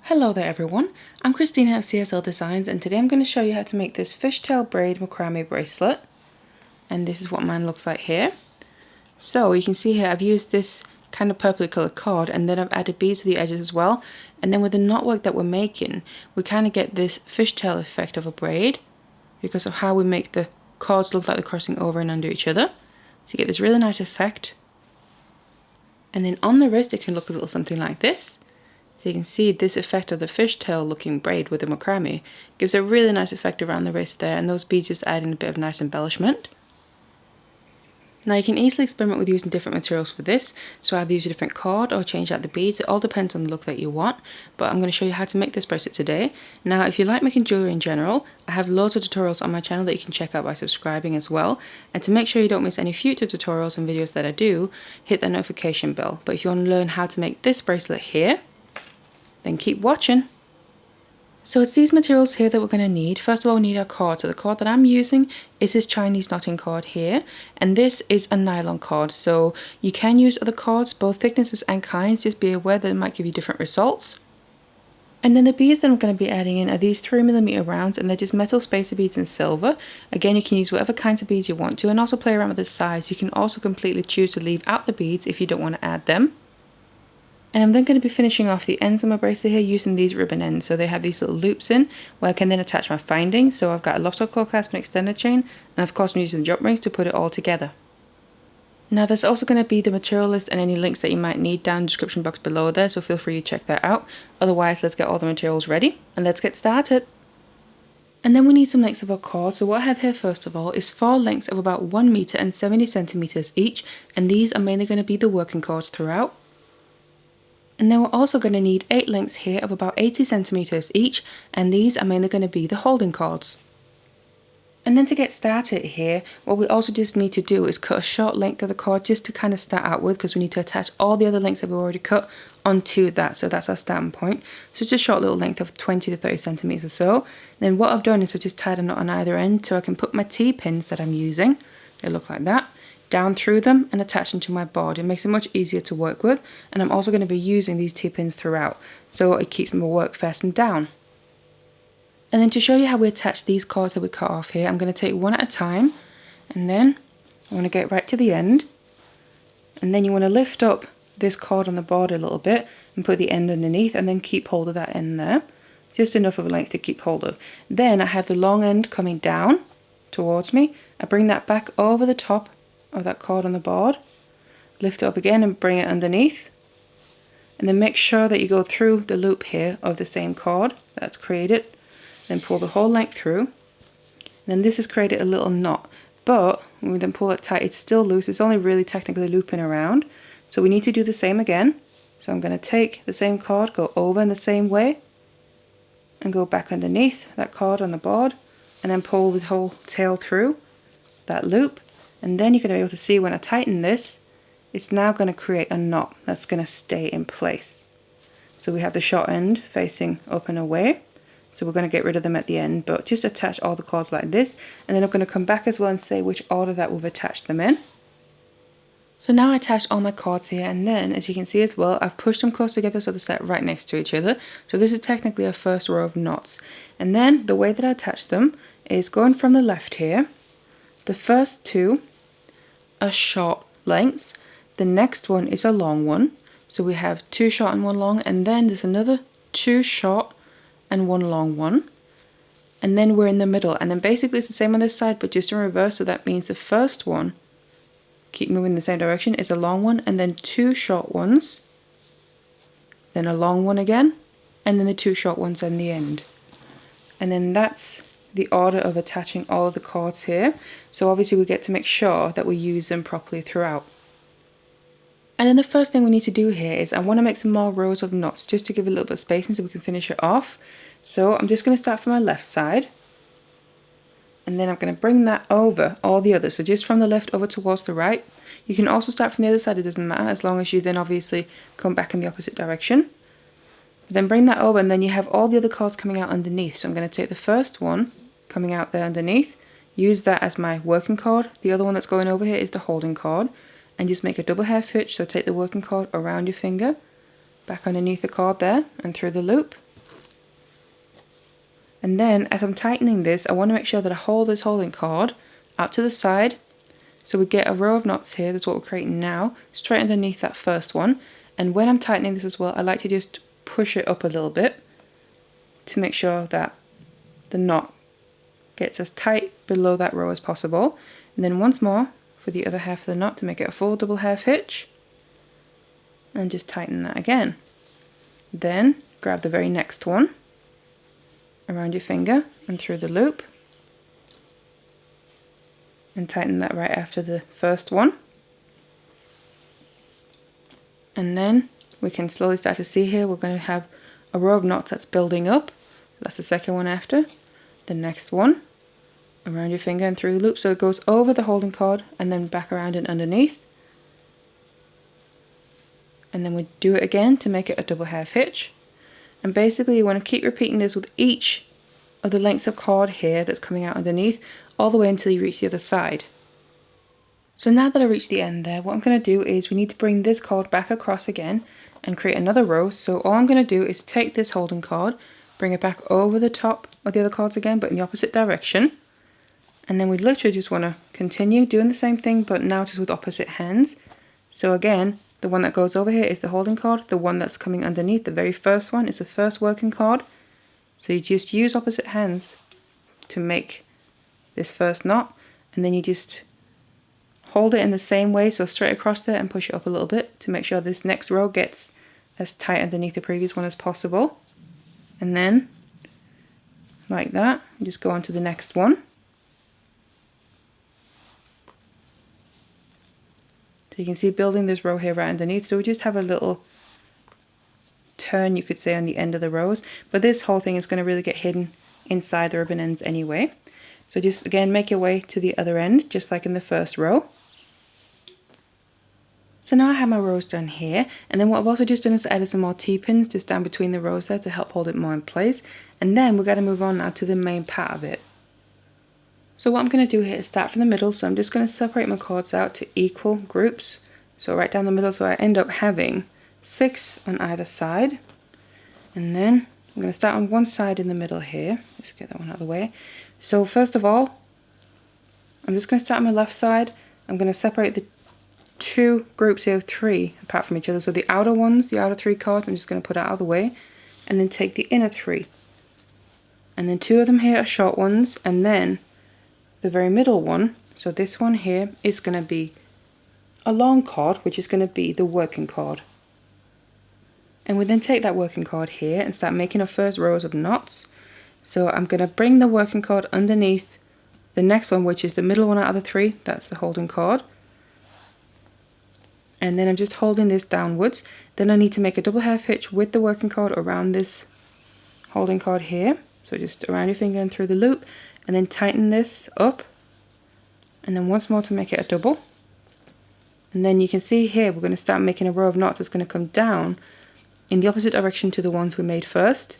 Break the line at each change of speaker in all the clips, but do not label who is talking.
Hello there everyone, I'm Christina of CSLdesigns and today I'm going to show you how to make this fishtail braid macrame bracelet. And this is what mine looks like here. So you can see here I've used this kind of purpley coloured cord and then I've added beads to the edges as well. And then with the knotwork that we're making, we kind of get this fishtail effect of a braid because of how we make the cords look like they're crossing over and under each other. So you get this really nice effect. And then on the wrist it can look a little something like this. So you can see this effect of the fishtail looking braid with the macrame gives a really nice effect around the wrist there, and those beads just add in a bit of nice embellishment. Now you can easily experiment with using different materials for this, so either use a different cord or change out the beads. It all depends on the look that you want, but I'm going to show you how to make this bracelet today. Now if you like making jewellery in general, I have loads of tutorials on my channel that you can check out by subscribing as well, and to make sure you don't miss any future tutorials and videos that I do, hit that notification bell. But if you want to learn how to make this bracelet here, then keep watching. So it's these materials here that we're going to need. First of all, we need our cord. So the cord that I'm using is this Chinese knotting cord here, and this is a nylon cord. So you can use other cords, both thicknesses and kinds. Just be aware that it might give you different results. And then the beads that I'm going to be adding in are these 3mm rounds, and they're just metal spacer beads in silver. Again, you can use whatever kinds of beads you want to, and also play around with the size. You can also completely choose to leave out the beads if you don't want to add them. And I'm then going to be finishing off the ends of my bracelet here using these ribbon ends. So they have these little loops in where I can then attach my findings. So I've got a lotto claw clasp and extended chain, and of course I'm using the jump rings to put it all together. Now there's also going to be the material list and any links that you might need down in the description box below there, so feel free to check that out. Otherwise, let's get all the materials ready and let's get started. And then we need some lengths of our cord. So what I have here first of all is 4 lengths of about 1 meter and 70 centimeters each, and these are mainly going to be the working cords throughout. And then we're also going to need 8 lengths here of about 80 centimeters each, and these are mainly going to be the holding cords. And then to get started here, what we also just need to do is cut a short length of the cord just to kind of start out with, because we need to attach all the other lengths that we've already cut onto that. So that's our starting point. So it's a short little length of 20 to 30 centimeters or so. And then what I've done is I've just tied a knot on either end so I can put my T-pins that I'm using, they look like that, down through them and attach them to my board. It makes it much easier to work with, and I'm also going to be using these T-pins throughout, so it keeps my work fastened down. And then to show you how we attach these cords that we cut off here, I'm going to take one at a time, and then I want to get right to the end, and then you want to lift up this cord on the board a little bit and put the end underneath, and then keep hold of that end there, just enough of a length to keep hold of. Then I have the long end coming down towards me. I bring that back over the top of that cord on the board, lift it up again and bring it underneath, and then make sure that you go through the loop here of the same cord that's created, then pull the whole length through. Then this has created a little knot, but when we then pull it tight, it's still loose. It's only really technically looping around, so we need to do the same again. So I'm going to take the same cord, go over in the same way, and go back underneath that cord on the board, and then pull the whole tail through that loop. And then you're going to be able to see when I tighten this, it's now going to create a knot that's going to stay in place. So we have the short end facing up and away. So we're going to get rid of them at the end, but just attach all the cords like this. And then I'm going to come back as well and say which order that we've attached them in. So now I attached all my cords here, and then as you can see as well, I've pushed them close together so they're set right next to each other. So this is technically a first row of knots. And then the way that I attach them is going from the left here. The first 2 are short lengths, the next one is a long one, so we have 2 short and 1 long, and then there's another 2 short and 1 long one, and then we're in the middle. And then basically it's the same on this side but just in reverse, so that means the first one, keep moving in the same direction, is a long one, and then 2 short ones, then a long one again, and then the 2 short ones in the end. And then that's the order of attaching all of the cords here. So obviously we get to make sure that we use them properly throughout. And then the first thing we need to do here is I want to make some more rows of knots just to give it a little bit of spacing so we can finish it off. So I'm just going to start from my left side, and then I'm going to bring that over all the others, so just from the left over towards the right. You can also start from the other side, it doesn't matter, as long as you then obviously come back in the opposite direction. But then bring that over, and then you have all the other cords coming out underneath. So I'm going to take the first one coming out there underneath, use that as my working cord. The other one that's going over here is the holding cord, and just make a double hair hitch. So take the working cord around your finger, back underneath the cord there and through the loop, And then as I'm tightening this, I want to make sure that I hold this holding cord out to the side. So we get a row of knots here, that's what we're creating now, straight underneath that first one. And when I'm tightening this as well, I like to just push it up a little bit to make sure that the knot gets as tight below that row as possible. And then once more for the other half of the knot to make it a full double half hitch. And just tighten that again. Then grab the very next one around your finger and through the loop. And tighten that right after the first one. And then we can slowly start to see here we're going to have a row of knots that's building up. So that's the second one after. The next one around your finger and through the loop, so it goes over the holding cord and then back around and underneath. And then we do it again to make it a double half hitch. And basically you want to keep repeating this with each of the lengths of cord here that's coming out underneath, all the way until you reach the other side. So now that I reached the end there, what I'm going to do is we need to bring this cord back across again and create another row. So all I'm going to do is take this holding cord, bring it back over the top of the other cords again, but in the opposite direction. And then we literally just want to continue doing the same thing, but now just with opposite hands. So again, the one that goes over here is the holding cord. The one that's coming underneath, the very first one, is the first working cord. So you just use opposite hands to make this first knot, and then you just hold it in the same way, so straight across there, and push it up a little bit to make sure this next row gets as tight underneath the previous one as possible. And then like that, you just go on to the next one. So you can see building this row here right underneath, so we just have a little turn, you could say, on the end of the rows, but this whole thing is going to really get hidden inside the ribbon ends anyway. So just again make your way to the other end, just like in the first row. So now I have my rows done here, and then what I've also just done is added some more T-pins just down between the rows there to help hold it more in place. And then we're going to move on now to the main part of it. So what I'm going to do here is start from the middle, so I'm just going to separate my cords out to equal groups. So right down the middle, so I end up having 6 on either side. And then I'm going to start on one side in the middle here. Just get that one out of the way. So first of all, I'm just going to start on my left side. I'm going to separate the 2 groups here of 3 apart from each other. So the outer ones, the outer 3 cords, I'm just going to put out of the way. And then take the inner 3. And then 2 of them here are short ones. And then the very middle one, so this one here, is going to be a long cord, which is going to be the working cord. And we then take that working cord here and start making our first rows of knots. So I'm going to bring the working cord underneath the next one, which is the middle one out of the 3, that's the holding cord. And then I'm just holding this downwards. Then I need to make a double half hitch with the working cord around this holding cord here. So just around your finger and through the loop, and then tighten this up, and then once more to make it a double. And then you can see here we're going to start making a row of knots that's going to come down in the opposite direction to the ones we made first.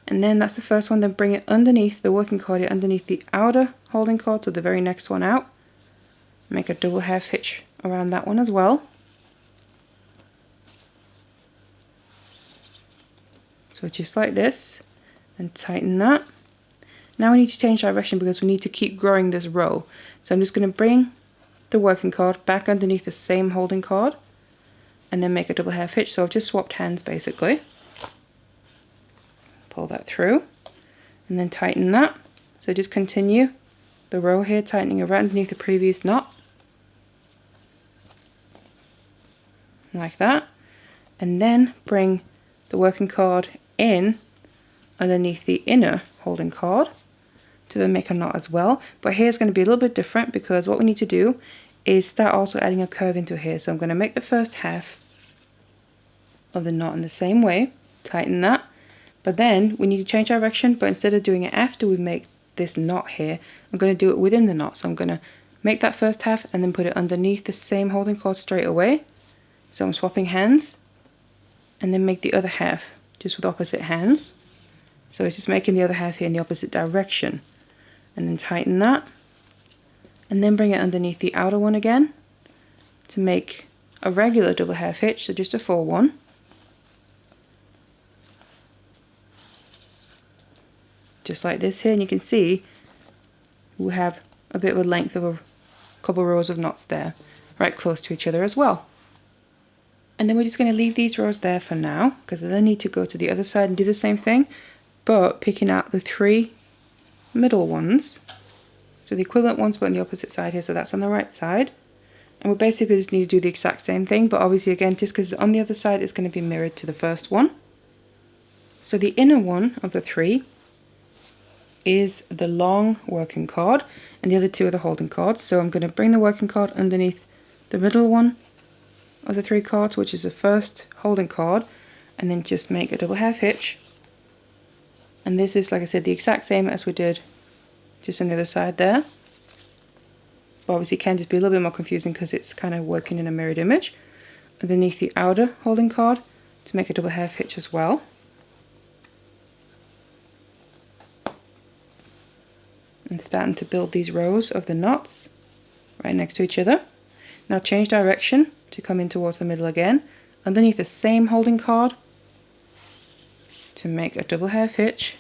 And then that's the first one. Then bring it underneath the working cord here, underneath the outer holding cord, so the very next one out. Make a double half hitch around that one as well. So just like this, and tighten that. Now we need to change direction because we need to keep growing this row. So I'm just going to bring the working cord back underneath the same holding cord and then make a double half hitch. So I've just swapped hands basically. Pull that through and then tighten that. So just continue the row here, tightening around underneath the previous knot. Like that. And then bring the working cord in underneath the inner holding cord to then make a knot as well. But here's going to be a little bit different because what we need to do is start also adding a curve into here. So I'm going to make the first half of the knot in the same way, tighten that, but then we need to change direction, but instead of doing it after we make this knot here, I'm going to do it within the knot. So I'm going to make that first half and then put it underneath the same holding cord straight away. So I'm swapping hands and then make the other half just with opposite hands. So it's just making the other half here in the opposite direction. And then tighten that. And then bring it underneath the outer one again to make a regular double half hitch, so just a full one. just like this here, and you can see we have a bit of a length of a couple rows of knots there, right close to each other as well. And then we're just going to leave these rows there for now, because I then need to go to the other side and do the same thing, but picking out the 3 middle ones, so the equivalent ones but on the opposite side here, so that's on the right side. And we basically just need to do the exact same thing, but obviously again, just because it's on the other side, it's going to be mirrored to the first one. So the inner one of the 3 is the long working cord, and the other 2 are the holding cords. So I'm going to bring the working cord underneath the middle one of the 3 cords, which is the first holding cord, and then just make a double half hitch. And this is, like I said, the exact same as we did just on the other side there. But obviously it can just be a little bit more confusing because it's kind of working in a mirrored image. Underneath the outer holding cord to make a double half hitch as well. And starting to build these rows of the knots right next to each other. Now change direction to come in towards the middle again, underneath the same holding cord to make a double half hitch.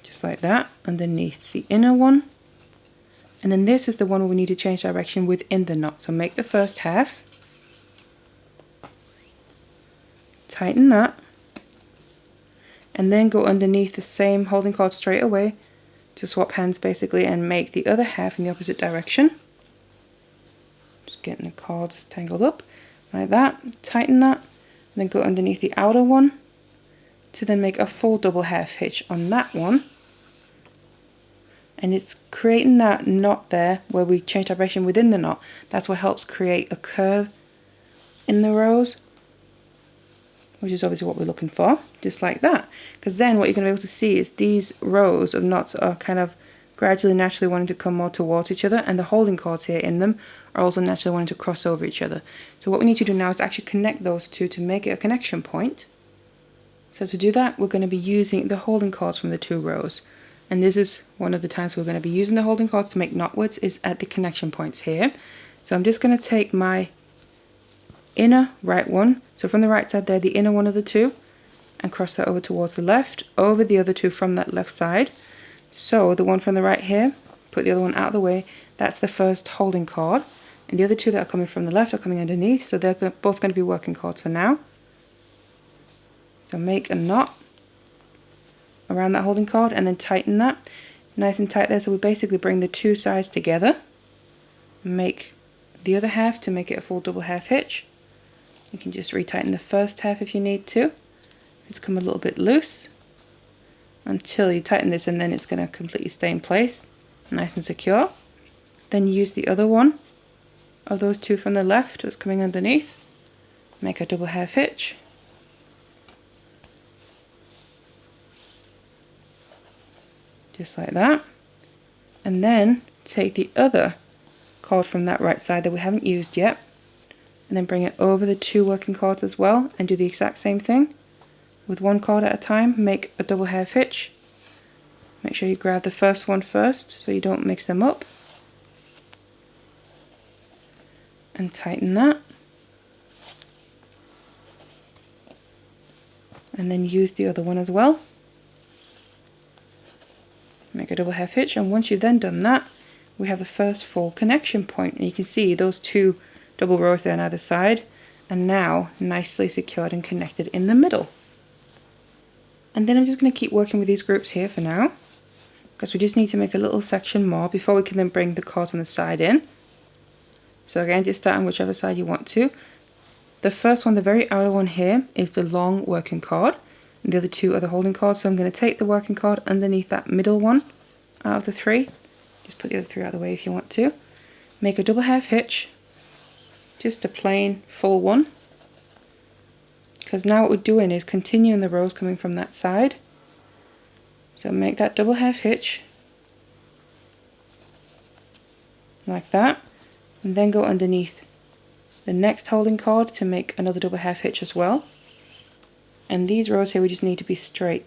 Just like that, underneath the inner one. And then this is the one where we need to change direction within the knot. So make the first half, tighten that, and then go underneath the same holding cord straight away to swap hands basically and make the other half in the opposite direction. Just getting the cords tangled up like that, tighten that, and then go underneath the outer one to then make a full double half hitch on that one. And it's creating that knot there where we change direction within the knot. That's what helps create a curve in the rows, which is obviously what we're looking for, just like that. Because then what you're going to be able to see is these rows of knots are kind of gradually, naturally wanting to come more towards each other, and the holding cords here in them are also naturally wanting to cross over each other. So what we need to do now is actually connect those two to make it a connection point. So to do that, we're going to be using the holding cords from the 2 rows. And this is one of the times we're going to be using the holding cords to make knotwards, is at the connection points here. So I'm just going to take my inner right one, so from the right side there, the inner one of the 2, and cross that over towards the left, over the other 2 from that left side. So the one from the right here, put the other one out of the way, that's the first holding cord, and the other 2 that are coming from the left are coming underneath, so they're both going to be working cords for now. So make a knot around that holding cord and then tighten that nice and tight there, so we basically bring the 2 sides together, make the other half to make it a full double half hitch. You can just retighten the first half if you need to. It's come a little bit loose until you tighten this, and then it's going to completely stay in place, nice and secure. Then use the other one of those 2 from the left that's coming underneath, make a double half hitch. Just like that. And then take the other cord from that right side that we haven't used yet, and then bring it over the 2 working cords as well, and do the exact same thing with 1 cord at a time. Make a double half hitch. Make sure you grab the first one first so you don't mix them up, and tighten that, and then use the other one as well. Make a double half hitch, and once you've then done that, we have the first full connection point, and you can see those 2 double rows there on either side are now nicely secured and connected in the middle. And then I'm just going to keep working with these groups here for now, because we just need to make a little section more before we can then bring the cords on the side in. So again, just start on whichever side you want to. The first one, the very outer one here, is the long working cord, and the other 2 are the holding cords. So I'm going to take the working cord underneath that middle one out of the 3. Just put the other 3 out of the way if you want to. Make a double half hitch, just a plain full one, because now what we're doing is continuing the rows coming from that side. So make that double half hitch like that, and then go underneath the next holding cord to make another double half hitch as well. And these rows here we just need to be straight.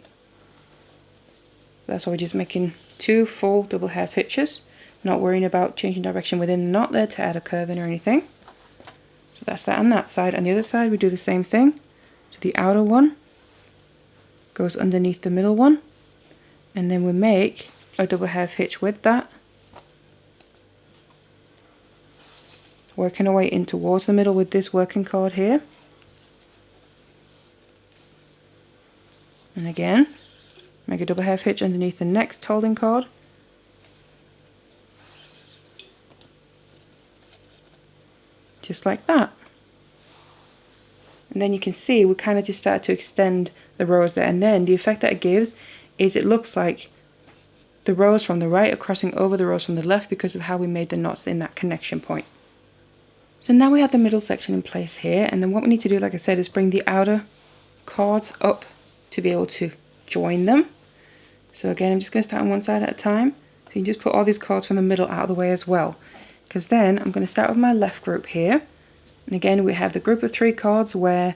So that's why we're just making 2 full double half hitches, not worrying about changing direction within the knot there to add a curve in or anything. So that's that on that side. On the other side we do the same thing. So the outer one goes underneath the middle one, and then we make a double half hitch with that, working our way in towards the middle with this working cord here. And again, make a double half hitch underneath the next holding cord. Just like that. And then you can see we kind of just start to extend the rows there, and then the effect that it gives is it looks like the rows from the right are crossing over the rows from the left because of how we made the knots in that connection point. So now we have the middle section in place here, and then what we need to do, like I said, is bring the outer cords up to be able to join them. So again, I'm just going to start on one side at a time. So you can just put all these cords from the middle out of the way as well, because then I'm going to start with my left group here. And again, we have the group of 3 cords where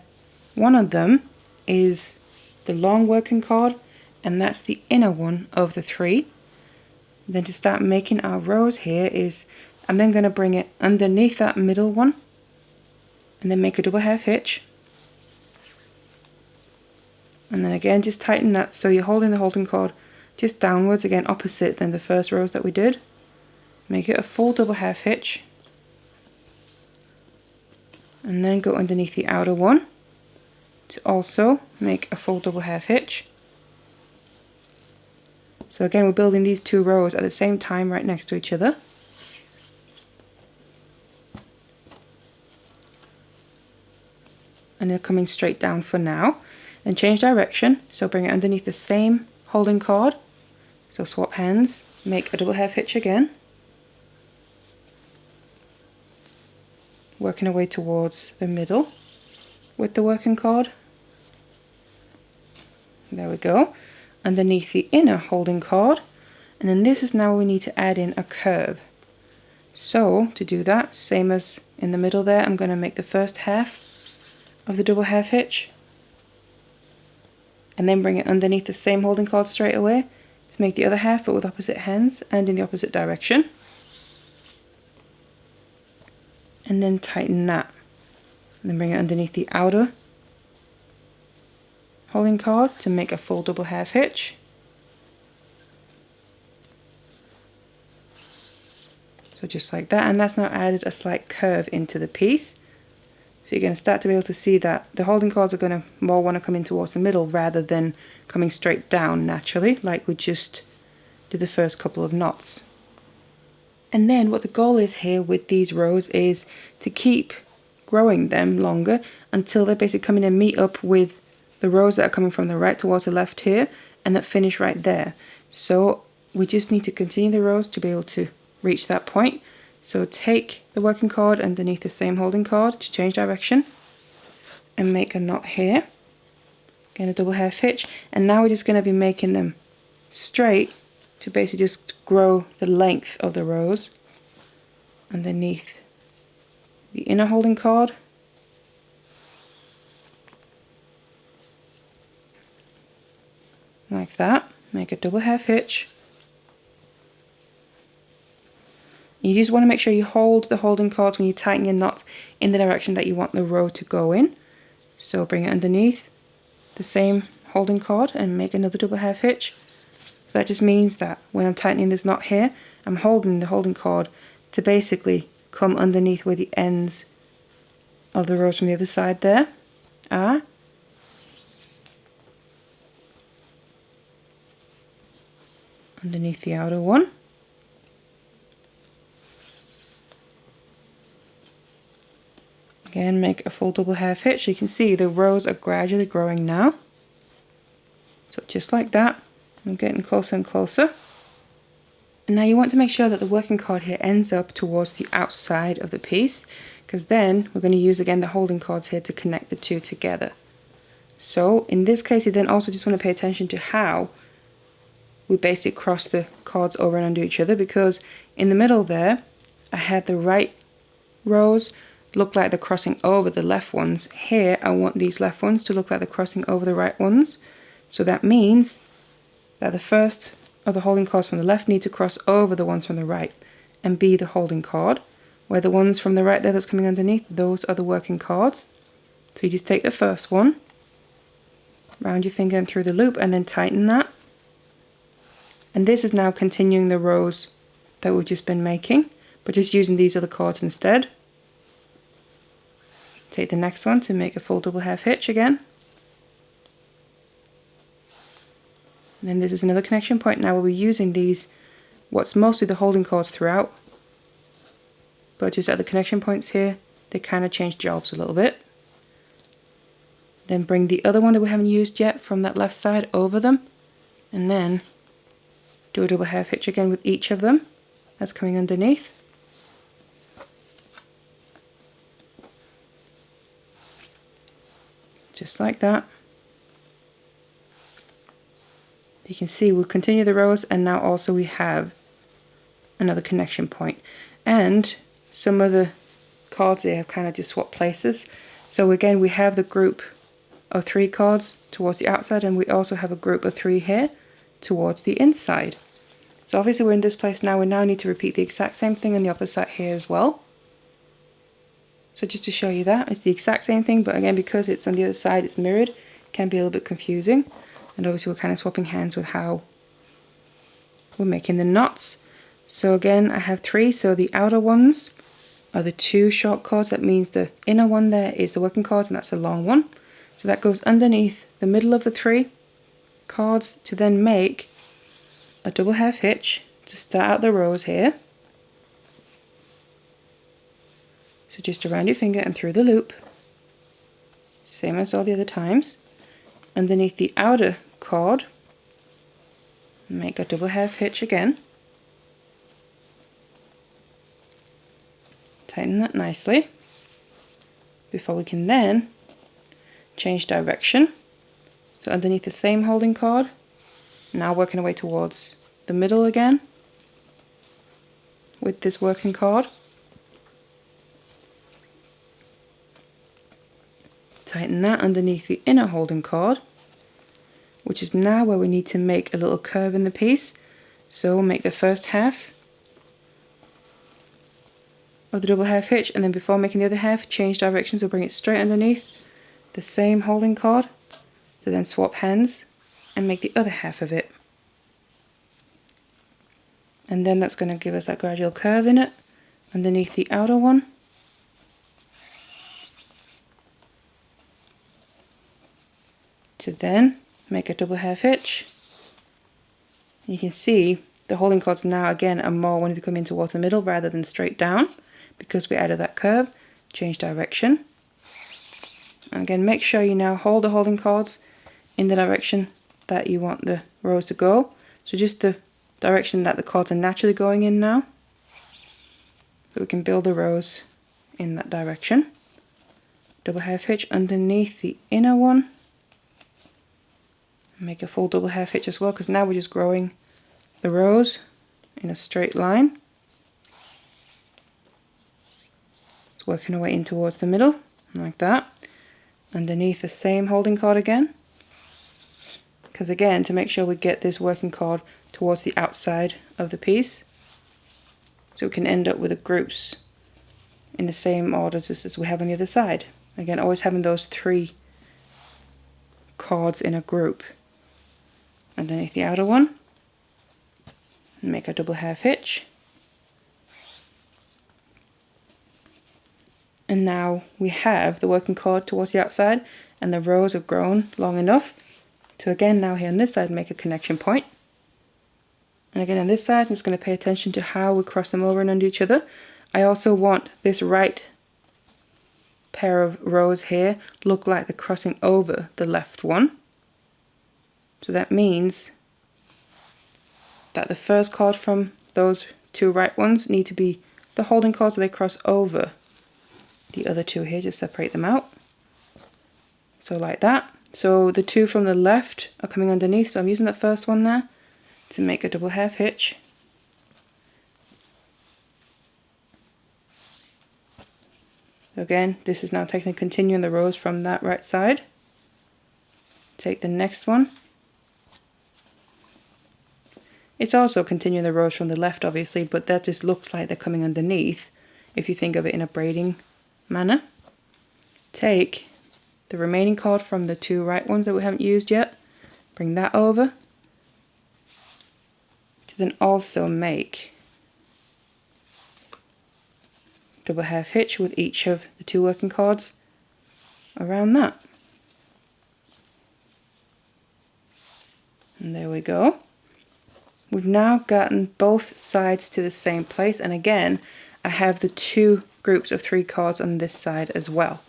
one of them is the long working cord, and that's the inner one of the 3. Then to start making our rows here is I'm then going to bring it underneath that middle one and then make a double half hitch. And then again, just tighten that so you're holding the holding cord just downwards, again opposite than the first rows that we did. Make it a full double half hitch. And then go underneath the outer one to also make a full double half hitch. So again, we're building these 2 rows at the same time right next to each other. And they're coming straight down for now. Then change direction, so bring it underneath the same holding cord. So swap hands, make a double half hitch again. Working our way towards the middle with the working cord. There we go. Underneath the inner holding cord, and then this is now where we need to add in a curve. So to do that, same as in the middle there, I'm going to make the first half of the double half hitch and then bring it underneath the same holding cord straight away to make the other half, but with opposite hands and in the opposite direction, and then tighten that, and then bring it underneath the outer holding cord to make a full double half hitch. So just like that, and that's now added a slight curve into the piece. So you're going to start to be able to see that the holding cords are going to more want to come in towards the middle rather than coming straight down naturally like we just did the first couple of knots. And then what the goal is here with these rows is to keep growing them longer until they basically come in and meet up with the rows that are coming from the right towards the left here and that finish right there. So we just need to continue the rows to be able to reach that point. So take the working cord underneath the same holding cord to change direction and make a knot here. Again, a double half hitch, and now we're just going to be making them straight to basically just grow the length of the rows underneath the inner holding cord. Like that. Make a double half hitch. You just want to make sure you hold the holding cords when you tighten your knots in the direction that you want the row to go in. So bring it underneath the same holding cord and make another double half hitch. So that just means that when I'm tightening this knot here, I'm holding the holding cord to basically come underneath where the ends of the rows from the other side there are. Underneath the outer one. Again, make a full double half hitch. You can see the rows are gradually growing now. So just like that, I'm getting closer and closer. And now you want to make sure that the working cord here ends up towards the outside of the piece, because then we're going to use again the holding cords here to connect the two together. So in this case, you then also just want to pay attention to how we basically cross the cords over and under each other, because in the middle there, I had the right rows look like they're crossing over the left ones. Here, I want these left ones to look like they're crossing over the right ones. So that means that the first of the holding cords from the left need to cross over the ones from the right and be the holding cord, where the ones from the right there that's coming underneath, those are the working cords. So you just take the first one round your finger and through the loop, and then tighten that. And this is now continuing the rows that we've just been making, but just using these other cords instead. Take the next one to make a full double half hitch again. And then this is another connection point. Now we'll be using these, what's mostly the holding cords throughout, but just at the connection points here, they kind of change jobs a little bit. Then bring the other one that we haven't used yet from that left side over them, and then do a double half hitch again with each of them that's coming underneath. Just like that. You can see we'll continue the rows, and now also we have another connection point. And some of the cords there have kind of just swapped places. So again, we have the group of 3 cords towards the outside, and we also have a group of 3 here towards the inside. So obviously we're in this place now. We now need to repeat the exact same thing on the opposite here as well. So just to show you that, it's the exact same thing, but again, because it's on the other side, it's mirrored, it can be a little bit confusing. And obviously we're kind of swapping hands with how we're making the knots. So again, I have 3, so the outer ones are the 2 short cords. That means the inner one there is the working cords, and that's the long one. So that goes underneath the middle of the 3 cords to then make a double half hitch to start out the rows here. So just around your finger and through the loop, same as all the other times. Underneath the outer cord, make a double half hitch again. Tighten that nicely before we can then change direction. So underneath the same holding cord, now working our way towards the middle again with this working cord. Tighten that underneath the inner holding cord, which is now where we need to make a little curve in the piece. So we'll make the first half of the double half hitch, and then before making the other half, change directions. So bring it straight underneath the same holding cord to then swap hands and make the other half of it. And then that's going to give us that gradual curve in it underneath the outer one. To then make a double half hitch. You can see the holding cords now again are more wanting to come in towards the middle rather than straight down, because we added that curve. Change direction. And again, make sure you now hold the holding cords in the direction that you want the rows to go. So just the direction that the cords are naturally going in now. So we can build the rows in that direction. Double half hitch underneath the inner one. Make a full double half hitch as well, because now we're just growing the rows in a straight line. It's working our way in towards the middle, like that. Underneath the same holding cord again, because again, to make sure we get this working cord towards the outside of the piece, so we can end up with the groups in the same order just as we have on the other side. Again, always having those 3 cords in a group. Underneath the outer one, and make a double half hitch. And now we have the working cord towards the outside, and the rows have grown long enough to again now here on this side make a connection point. And again on this side, I'm just going to pay attention to how we cross them over and under each other. I also want this right pair of rows here look like they're crossing over the left one. So that means that the first cord from those 2 right ones need to be the holding cord, so they cross over the other 2 here. Just separate them out. So like that. So the 2 from the left are coming underneath, so I'm using that first one there to make a double half hitch. Again, this is now technically continuing the rows from that right side. Take the next one. It's also continuing the rows from the left, obviously, but that just looks like they're coming underneath if you think of it in a braiding manner. Take the remaining cord from the two right ones that we haven't used yet, bring that over, to then also make double half hitch with each of the two working cords around that. And there we go. We've now gotten both sides to the same place, and again I have the two groups of 3 cords on this side as well.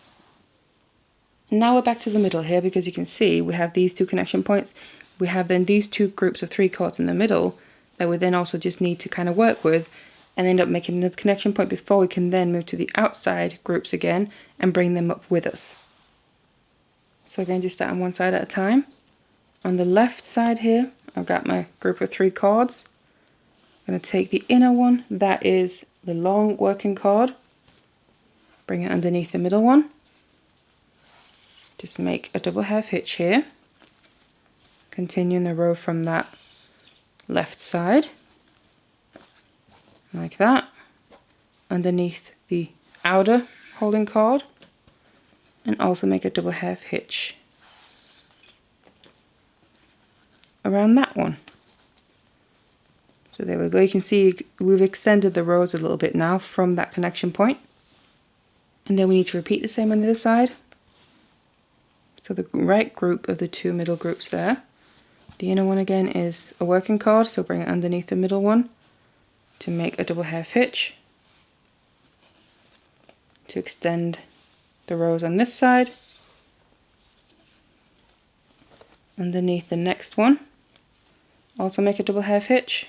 And now we're back to the middle here, because you can see we have these 2 connection points. We have then these 2 groups of 3 cords in the middle that we then also just need to kind of work with and end up making another connection point before we can then move to the outside groups again and bring them up with us. So again, just start on one side at a time. On the left side here, I've got my group of 3 cords. I'm going to take the inner one, that is the long working cord, bring it underneath the middle one. Just make a double half hitch here, continuing the row from that left side, like that, underneath the outer holding cord, and also make a double half hitch around that one. So there we go, you can see we've extended the rows a little bit now from that connection point. And then we need to repeat the same on the other side. So the right group of the 2 middle groups there. The inner one again is a working cord, so bring it underneath the middle one to make a double half hitch to extend the rows on this side. Underneath the next one, also make a double half hitch.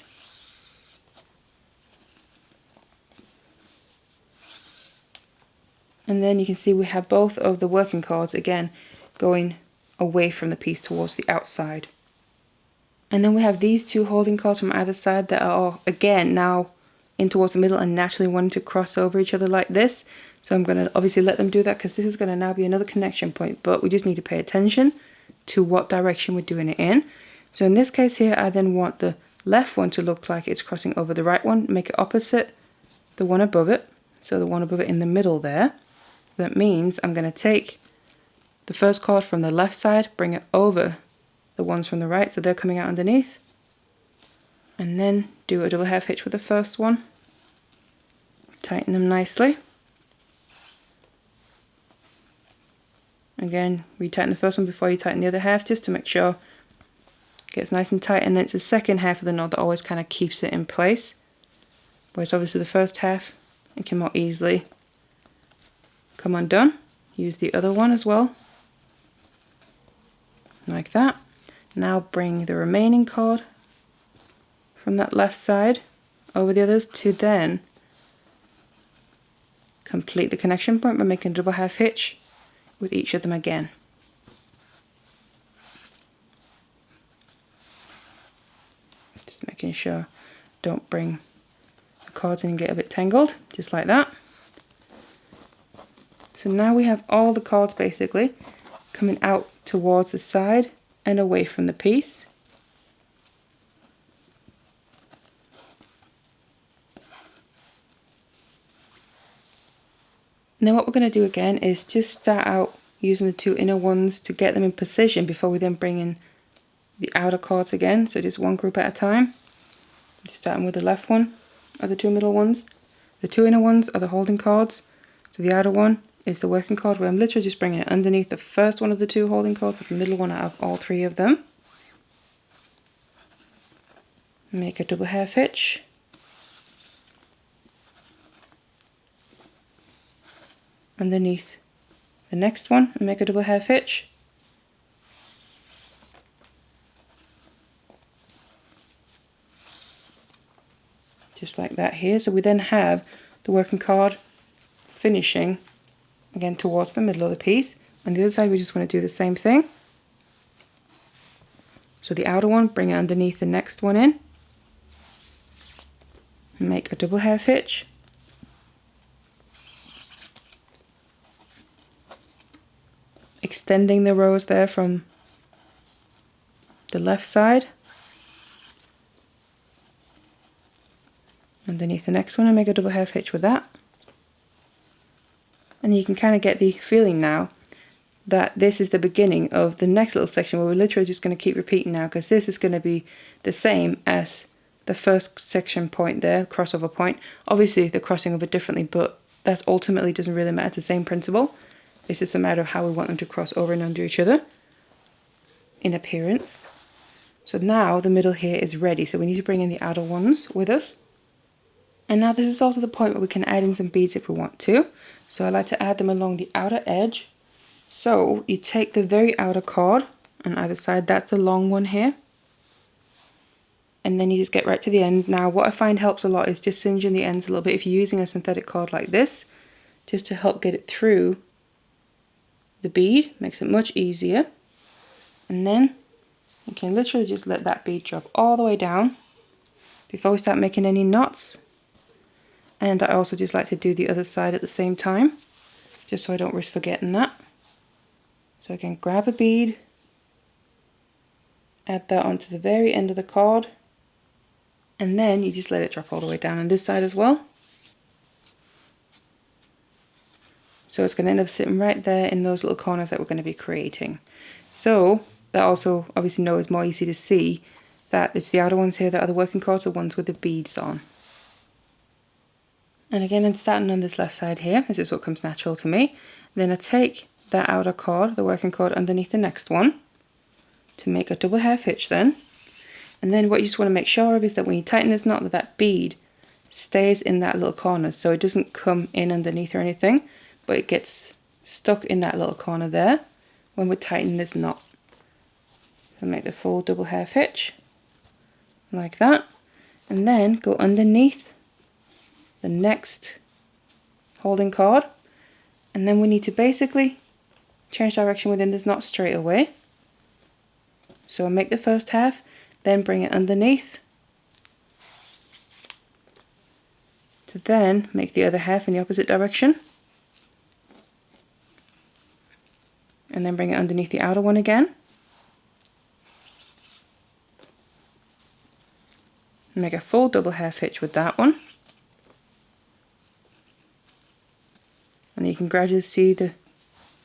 And then you can see we have both of the working cords again going away from the piece towards the outside. And then we have these 2 holding cords from either side that are again now in towards the middle and naturally wanting to cross over each other like this. So I'm going to obviously let them do that, because this is going to now be another connection point, but we just need to pay attention to what direction we're doing it in. So in this case here, I then want the left one to look like it's crossing over the right one, make it opposite the one above it, so the one above it in the middle there. That means I'm going to take the first cord from the left side, bring it over the ones from the right, so they're coming out underneath, and then do a double half hitch with the first one, tighten them nicely. Again, retighten the first one before you tighten the other half, just to make sure it gets nice and tight, and then it's the second half of the knot that always kind of keeps it in place, whereas obviously the first half it can more easily come undone. Use the other one as well, like that. Now bring the remaining cord from that left side over the others to then complete the connection point by making a double half hitch with each of them again. Just making sure don't bring the cords in and get a bit tangled, just like that. So now we have all the cords basically coming out towards the side and away from the piece. And then what we're going to do again is just start out using the 2 inner ones to get them in position before we then bring in the outer cords again. So just one group at a time. Just starting with the left one are the 2 middle ones. The 2 inner ones are the holding cords. So the outer one is the working cord, where I'm literally just bringing it underneath the first one of the 2 holding cords, so the middle one out of all 3 of them. Make a double half hitch. Underneath the next one and make a double half hitch. Just like that here. So we then have the working cord finishing again towards the middle of the piece. On the other side we just want to do the same thing. So the outer one, bring it underneath the next one in. Make a double half hitch. Extending the rows there from the left side. Underneath the next one and make a double half hitch with that. And you can kind of get the feeling now that this is the beginning of the next little section where we're literally just going to keep repeating now, because this is going to be the same as the first section point there, crossover point. Obviously they're crossing over differently, but that ultimately doesn't really matter. It's the same principle. It's just a matter of how we want them to cross over and under each other in appearance. So now the middle here is ready, so we need to bring in the outer ones with us. And now this is also the point where we can add in some beads if we want to. So I like to add them along the outer edge. So you take the very outer cord on either side, that's the long one here. And then you just get right to the end. Now what I find helps a lot is just singeing the ends a little bit if you're using a synthetic cord like this, just to help get it through the bead, makes it much easier. And then you can literally just let that bead drop all the way down before we start making any knots. And I also just like to do the other side at the same time, just so I don't risk forgetting that. So again, grab a bead, add that onto the very end of the cord, and then you just let it drop all the way down on this side as well. So it's going to end up sitting right there in those little corners that we're going to be creating. So that also obviously now is more easy to see that it's the outer ones here that are the working cords, the ones with the beads on. And again, I'm starting on this left side here. This is what comes natural to me. Then I take that outer cord, the working cord, underneath the next one to make a double half hitch then. And then what you just want to make sure of is that when you tighten this knot, that bead stays in that little corner, so it doesn't come in underneath or anything, but it gets stuck in that little corner there when we're tightening this knot. So make the full double half hitch like that, and then go underneath the next holding cord, and then we need to basically change direction within this knot straight away. So I make the first half, then bring it underneath to then make the other half in the opposite direction, and then bring it underneath the outer one again. Make a full double half hitch with that one. And you can gradually see the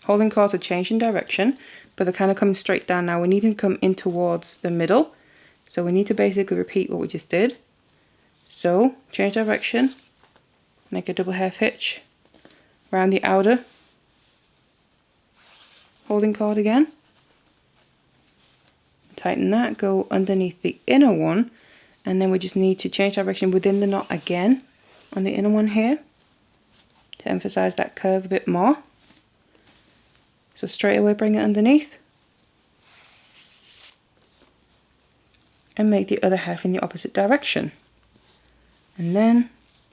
holding cords are changing direction, but they're kind of coming straight down now. We need them to come in towards the middle. So we need to basically repeat what we just did. So change direction, make a double half hitch around the outer holding cord again. Tighten that, go underneath the inner one, and then we just need to change direction within the knot again on the inner one here to emphasize that curve a bit more. So straight away bring it underneath and make the other half in the opposite direction, and then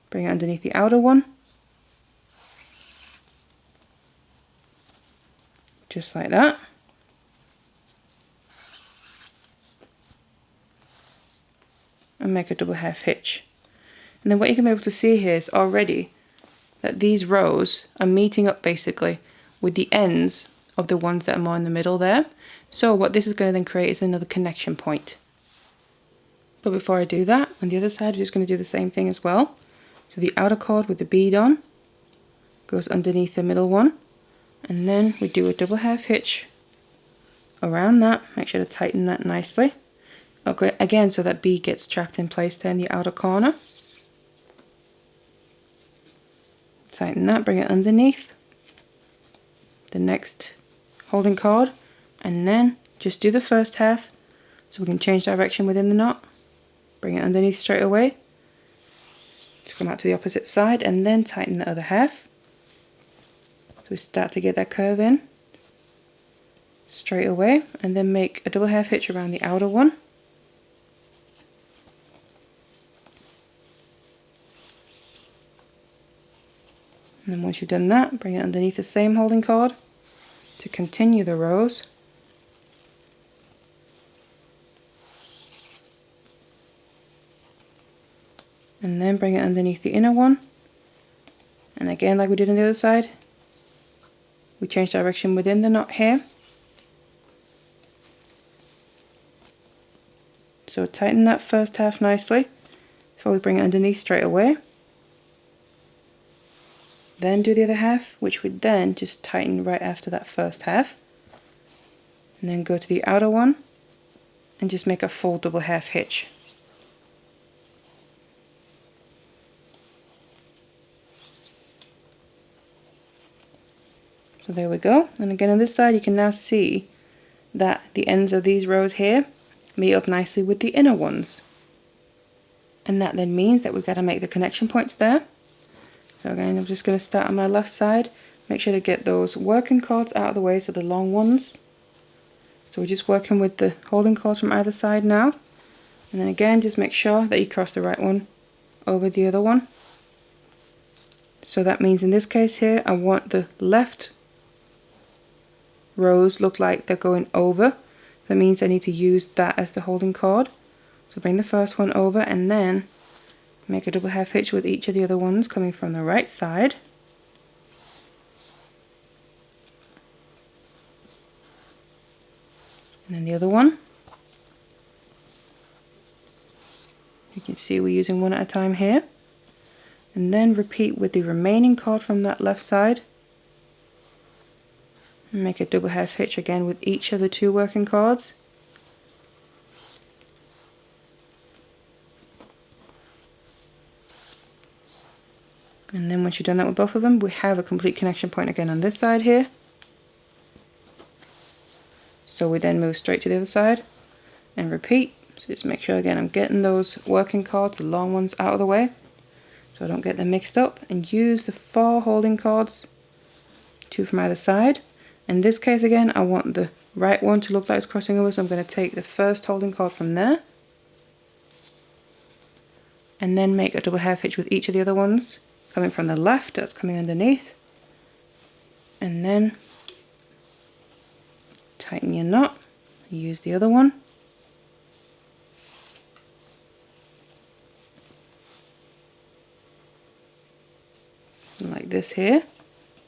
bring it underneath the outer one just like that. And make a double half hitch. And then what you can be able to see here is already that these rows are meeting up basically with the ends of the ones that are more in the middle there. So what this is going to then create is another connection point. But before I do that, on the other side we're just going to do the same thing as well. So the outer cord with the bead on goes underneath the middle one, and then we do a double half hitch around that. Make sure to tighten that nicely. Okay, again, so that bead gets trapped in place there in the outer corner. Tighten that, bring it underneath the next holding cord, and then just do the first half so we can change direction within the knot. Bring it underneath straight away. Just come out to the opposite side and then tighten the other half. So we start to get that curve in straight away, and then make a double half hitch around the outer one. And then once you've done that, bring it underneath the same holding cord to continue the rows. And then bring it underneath the inner one. And again, like we did on the other side, we change direction within the knot here. So tighten that first half nicely before we bring it underneath straight away. then do the other half, which would then just tighten right after that first half, and then go to the outer one and just make a full double half hitch. So there we go. And again on this side you can now see that the ends of these rows here meet up nicely with the inner ones. And that then means that we've got to make the connection points there. So again, I'm just going to start on my left side. Make sure to get those working cords out of the way, so the long ones. So we're just working with the holding cords from either side now. And then again, just make sure that you cross the right one over the other one. So that means in this case here, I want the left rows look like they're going over. That means I need to use that as the holding cord. So bring the first one over and then make a double half hitch with each of the other ones coming from the right side. And then the other one. You can see we're using one at a time here. And then repeat with the remaining cord from that left side. And make a double half hitch again with each of the two working cords. And then once you've done that with both of them, we have a complete connection point again on this side here. So we then move straight to the other side and repeat. So just make sure again I'm getting those working cords, the long ones, out of the way so I don't get them mixed up, and use the 4 holding cords, 2 from either side. In this case again, I want the right one to look like it's crossing over, so I'm going to take the first holding cord from there and then make a double half hitch with each of the other ones coming from the left, that's coming underneath, and then tighten your knot, use the other one, like this here,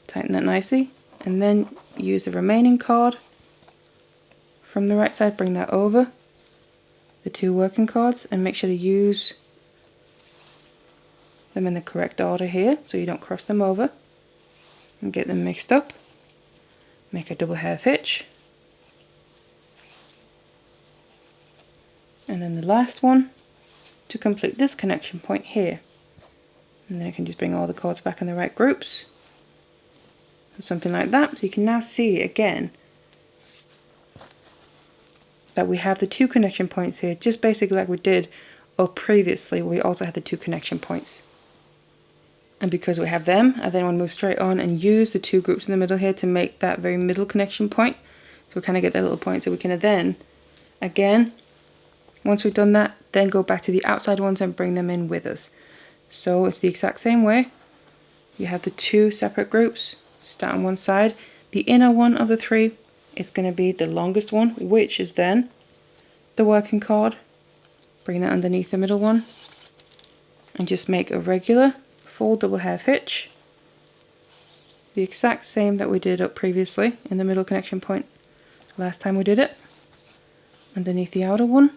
tighten that nicely, and then use the remaining cord from the right side, bring that over the 2 working cords and make sure to use them in the correct order here so you don't cross them over and get them mixed up. Make a double half hitch, and then the last one to complete this connection point here, and then I can just bring all the cords back in the right groups, something like that. So you can now see again that we have the 2 connection points here, just basically like we did previously where we also had the 2 connection points. And because we have them, I then want to move straight on and use the 2 groups in the middle here to make that very middle connection point. So we kind of get that little point, so we can then, again, once we've done that, then go back to the outside ones and bring them in with us. So it's the exact same way. You have the 2 separate groups, start on one side. The inner one of the 3 is going to be the longest one, which is then the working cord. Bring that underneath the middle one and just make a regular full double half hitch, the exact same that we did up previously in the middle connection point last time we did it, underneath the outer one,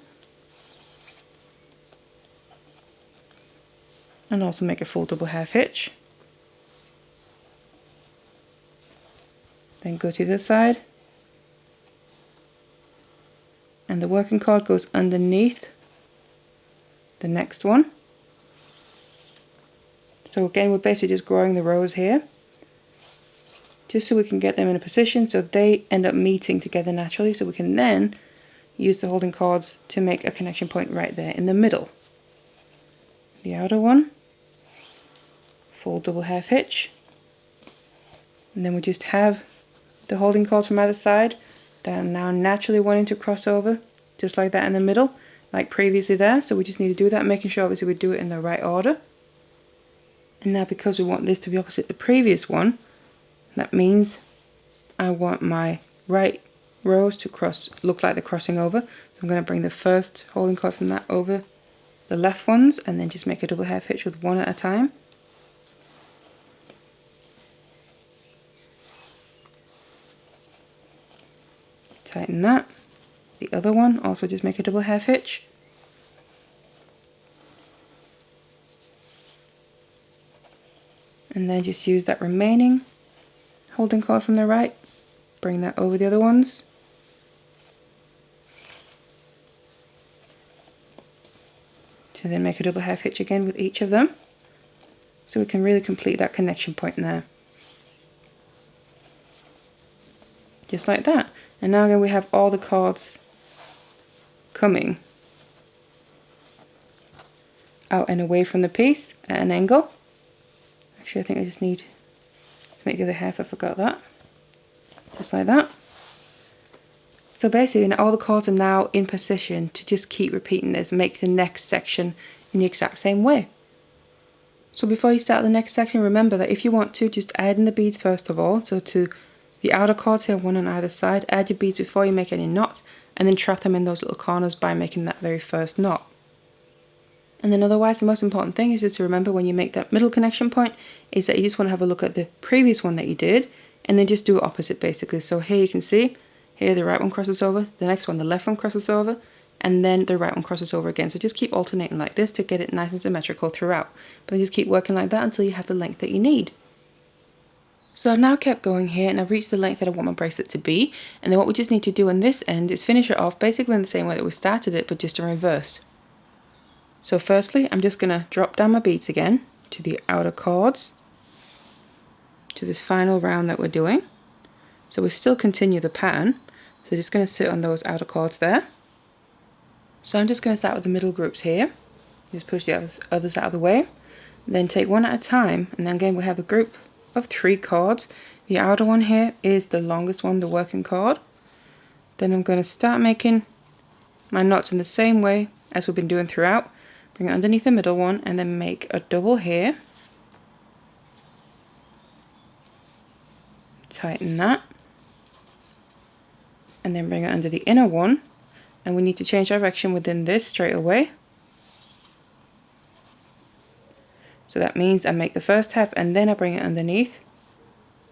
and also make a full double half hitch. Then go to the other side, and the working cord goes underneath the next one. So again, we're basically just growing the rows here, just so we can get them in a position so they end up meeting together naturally, so we can then use the holding cords to make a connection point right there in the middle. The outer one, full double half hitch, and then we just have the holding cords from either side that are now naturally wanting to cross over, just like that in the middle, like previously there. So we just need to do that, making sure obviously we do it in the right order. And now because we want this to be opposite the previous one, that means I want my right rows to look like they're crossing over. So I'm going to bring the first holding cord from that over the left ones and then just make a double half hitch with one at a time. Tighten that. The other one, also just make a double half hitch. And then just use that remaining holding cord from the right, bring that over the other ones. To then make a double half hitch again with each of them. So we can really complete that connection point there. Just like that. And now again we have all the cords coming out and away from the piece at an angle. Actually, I think I just need to make the other half, I forgot that. Just like that. So basically all the cords are now in position to just keep repeating this, make the next section in the exact same way. So before you start the next section, remember that if you want to, just add in the beads first of all. So to the outer cords here, one on either side, add your beads before you make any knots, and then trap them in those little corners by making that very first knot. And then otherwise, the most important thing is just to remember when you make that middle connection point, is that you just want to have a look at the previous one that you did, and then just do it opposite basically. So here you can see, here the right one crosses over, the next one the left one crosses over, and then the right one crosses over again. So just keep alternating like this to get it nice and symmetrical throughout. But then just keep working like that until you have the length that you need. So I've now kept going here and I've reached the length that I want my bracelet to be. And then what we just need to do on this end is finish it off basically in the same way that we started it, but just in reverse. So firstly, I'm just going to drop down my beads again to the outer cords, to this final round that we're doing. So we still continue the pattern. So just going to sit on those outer cords there. So I'm just going to start with the middle groups here. Just push the others out of the way. Then take one at a time, and then again we have a group of 3 cords. The outer one here is the longest one, the working cord. Then I'm going to start making my knots in the same way as we've been doing throughout. Bring it underneath the middle one and then make a double here. Tighten that. And then bring it under the inner one. And we need to change direction within this straight away. So that means I make the first half and then I bring it underneath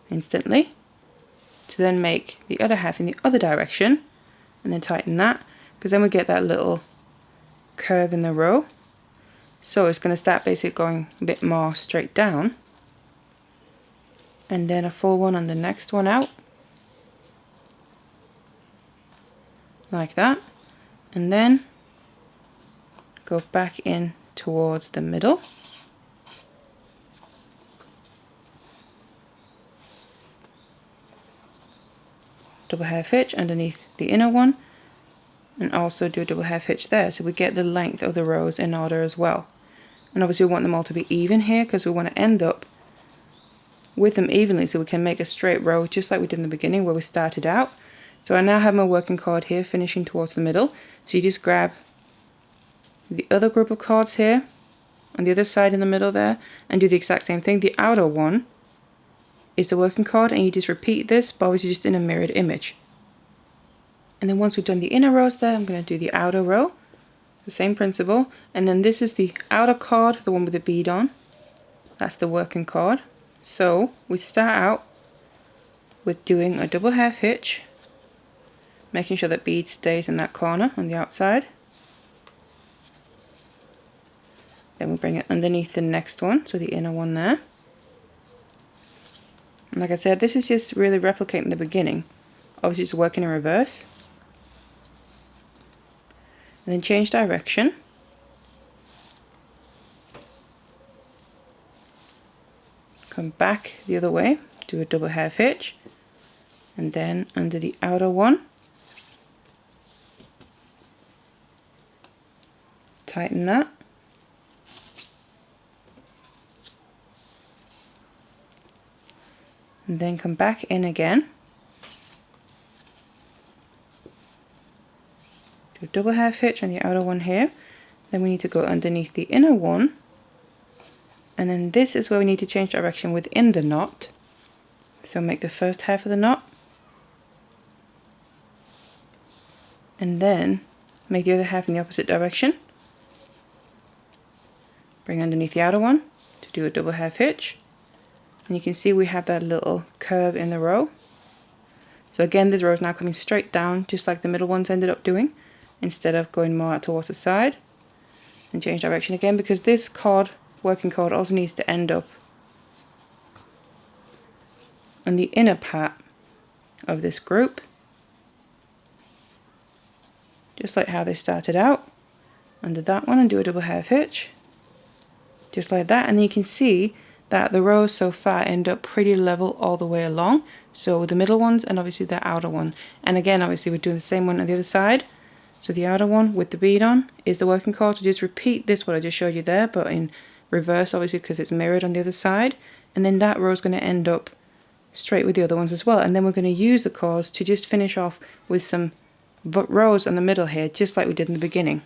instantly to then make the other half in the other direction and then tighten that, because then we get that little curve in the row. So it's going to start basically going a bit more straight down, and then a full one on the next one out like that, and then go back in towards the middle. Double half hitch underneath the inner one, and also do a double half hitch there, so we get the length of the rows in order as well. And obviously we want them all to be even here because we want to end up with them evenly so we can make a straight row just like we did in the beginning where we started out. So I now have my working cord here finishing towards the middle, so you just grab the other group of cords here on the other side in the middle there and do the exact same thing. The outer one is the working cord, and you just repeat this, but obviously just in a mirrored image. And then once we've done the inner rows there, I'm going to do the outer row, the same principle, and then this is the outer cord, the one with the bead on. That's the working cord. So we start out with doing a double half hitch, making sure that bead stays in that corner on the outside. Then we bring it underneath the next one, so the inner one there. And like I said, this is just really replicating the beginning. Obviously just working in reverse. And then change direction. Come back the other way, do a double half hitch, and then under the outer one, tighten that. And then come back in again, do a double half hitch on the outer one here, then we need to go underneath the inner one, and then this is where we need to change direction within the knot. So make the first half of the knot, and then make the other half in the opposite direction, bring underneath the outer one to do a double half hitch. And you can see we have that little curve in the row. So again, this row is now coming straight down, just like the middle ones ended up doing, instead of going more out towards the side. And change direction again, because this cord, working cord, also needs to end up on the inner part of this group, just like how they started out under that one, and do a double half hitch just like that. And you can see that the rows so far end up pretty level all the way along, so the middle ones and obviously the outer one. And again, obviously we're doing the same one on the other side. So the outer one with the bead on is the working cord, so just repeat this what I just showed you there, but in reverse obviously because it's mirrored on the other side. And then that row is going to end up straight with the other ones as well, and then we're going to use the cords to just finish off with some rows in the middle here, just like we did in the beginning.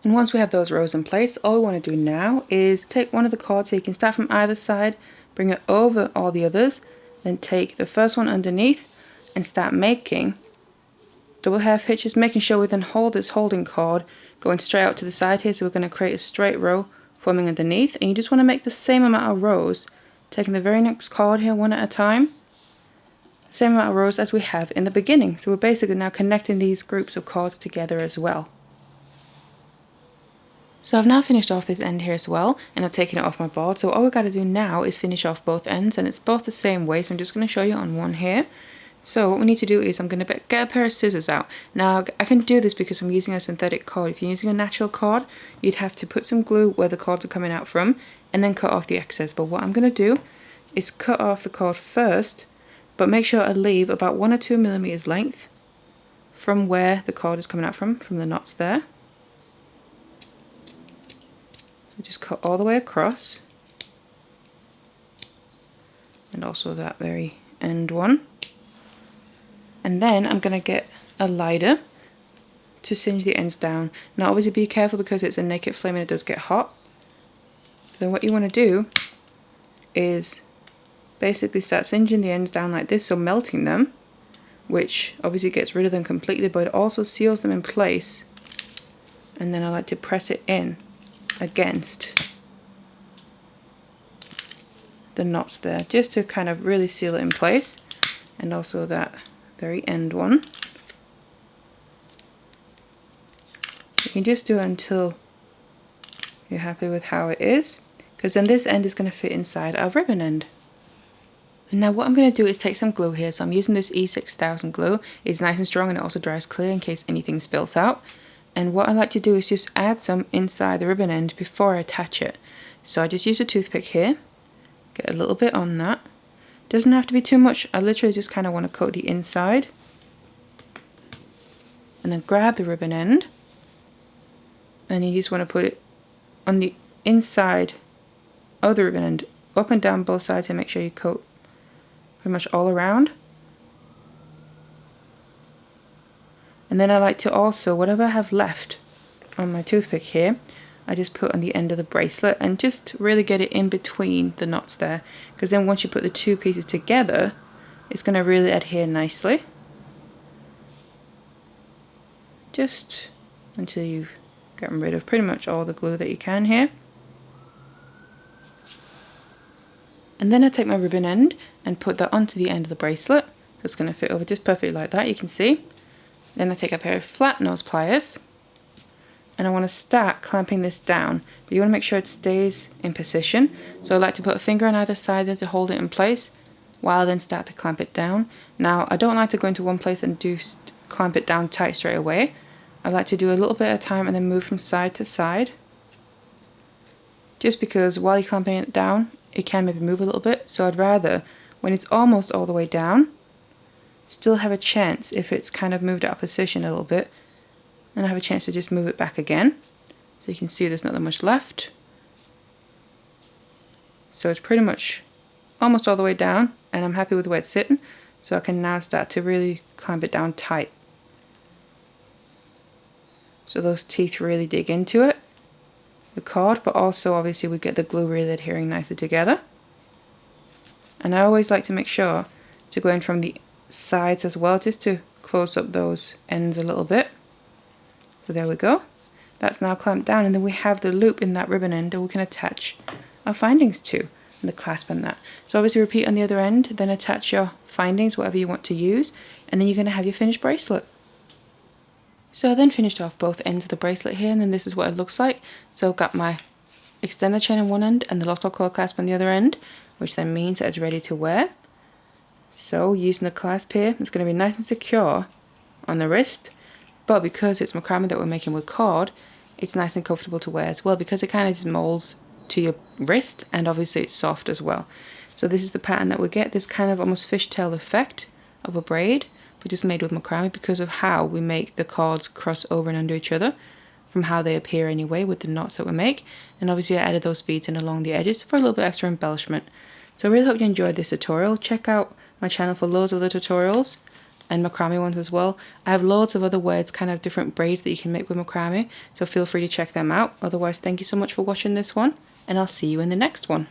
And once we have those rows in place, all we want to do now is take one of the cords, so you can start from either side, bring it over all the others, then take the first one underneath and start making double half hitches, making sure we then hold this holding cord going straight out to the side here. So we're going to create a straight row forming underneath, and you just want to make the same amount of rows, taking the very next cord here one at a time, the same amount of rows as we have in the beginning. So we're basically now connecting these groups of cords together as well. So I've now finished off this end here as well, and I've taken it off my board. So all we've got to do now is finish off both ends, and it's both the same way, so I'm just going to show you on one here. So what we need to do is I'm going to get a pair of scissors out. Now I can do this because I'm using a synthetic cord. If you're using a natural cord, you'd have to put some glue where the cords are coming out from and then cut off the excess. But what I'm going to do is cut off the cord first, but make sure I leave about 1 or 2 millimeters length from where the cord is coming out from the knots there. So just cut all the way across, and also that very end one. And then I'm going to get a lighter to singe the ends down. Now obviously be careful because it's a naked flame and it does get hot. Then what you want to do is basically start singeing the ends down like this, so melting them, which obviously gets rid of them completely, but it also seals them in place. And then I like to press it in against the knots there, just to kind of really seal it in place. And also that very end one. You can just do it until you're happy with how it is, because then this end is going to fit inside our ribbon end. And now what I'm going to do is take some glue here. So I'm using this E6000 glue. It's nice and strong and it also dries clear in case anything spills out. And what I like to do is just add some inside the ribbon end before I attach it. So I just use a toothpick here, get a little bit on that. Doesn't have to be too much. I literally just kind of want to coat the inside, and then grab the ribbon end, and you just want to put it on the inside of the ribbon end, up and down both sides, and make sure you coat pretty much all around. And then I like to also, whatever I have left on my toothpick here, I just put on the end of the bracelet and just really get it in between the knots there, because then once you put the two pieces together, it's going to really adhere nicely. Just until you've gotten rid of pretty much all the glue that you can here. And then I take my ribbon end and put that onto the end of the bracelet. It's going to fit over just perfectly like that, you can see. Then I take a pair of flat nose pliers, and I want to start clamping this down, but you want to make sure it stays in position. So I like to put a finger on either side there to hold it in place, while I then start to clamp it down. Now I don't like to go into one place and clamp it down tight straight away. I like to do a little bit at a time and then move from side to side, just because while you're clamping it down it can maybe move a little bit. So I'd rather, when it's almost all the way down, still have a chance, if it's kind of moved out of position a little bit, and I have a chance to just move it back again. So you can see there's not that much left. So it's pretty much almost all the way down, and I'm happy with the way it's sitting. So I can now start to really clamp it down tight, so those teeth really dig into it, the cord, but also obviously we get the glue really adhering nicely together. And I always like to make sure to go in from the sides as well, just to close up those ends a little bit. So there we go. That's now clamped down, and then we have the loop in that ribbon end that we can attach our findings to, and the clasp and that. So obviously repeat on the other end, then attach your findings, whatever you want to use, and then you're going to have your finished bracelet. So I then finished off both ends of the bracelet here, and then this is what it looks like. So I've got my extender chain on one end and the lost all color clasp on the other end, which then means that it's ready to wear. So using the clasp here, it's going to be nice and secure on the wrist, but because it's macrame that we're making with cord, it's nice and comfortable to wear as well, because it kind of just molds to your wrist, and obviously it's soft as well. So this is the pattern that we get, this kind of almost fishtail effect of a braid, but just made with macrame because of how we make the cords cross over and under each other, from how they appear anyway with the knots that we make. And obviously I added those beads in along the edges for a little bit extra embellishment. So I really hope you enjoyed this tutorial. Check out my channel for loads of other tutorials and macrame ones as well. I have loads of other words, kind of different braids that you can make with macrame, so feel free to check them out. Otherwise, thank you so much for watching this one, and I'll see you in the next one.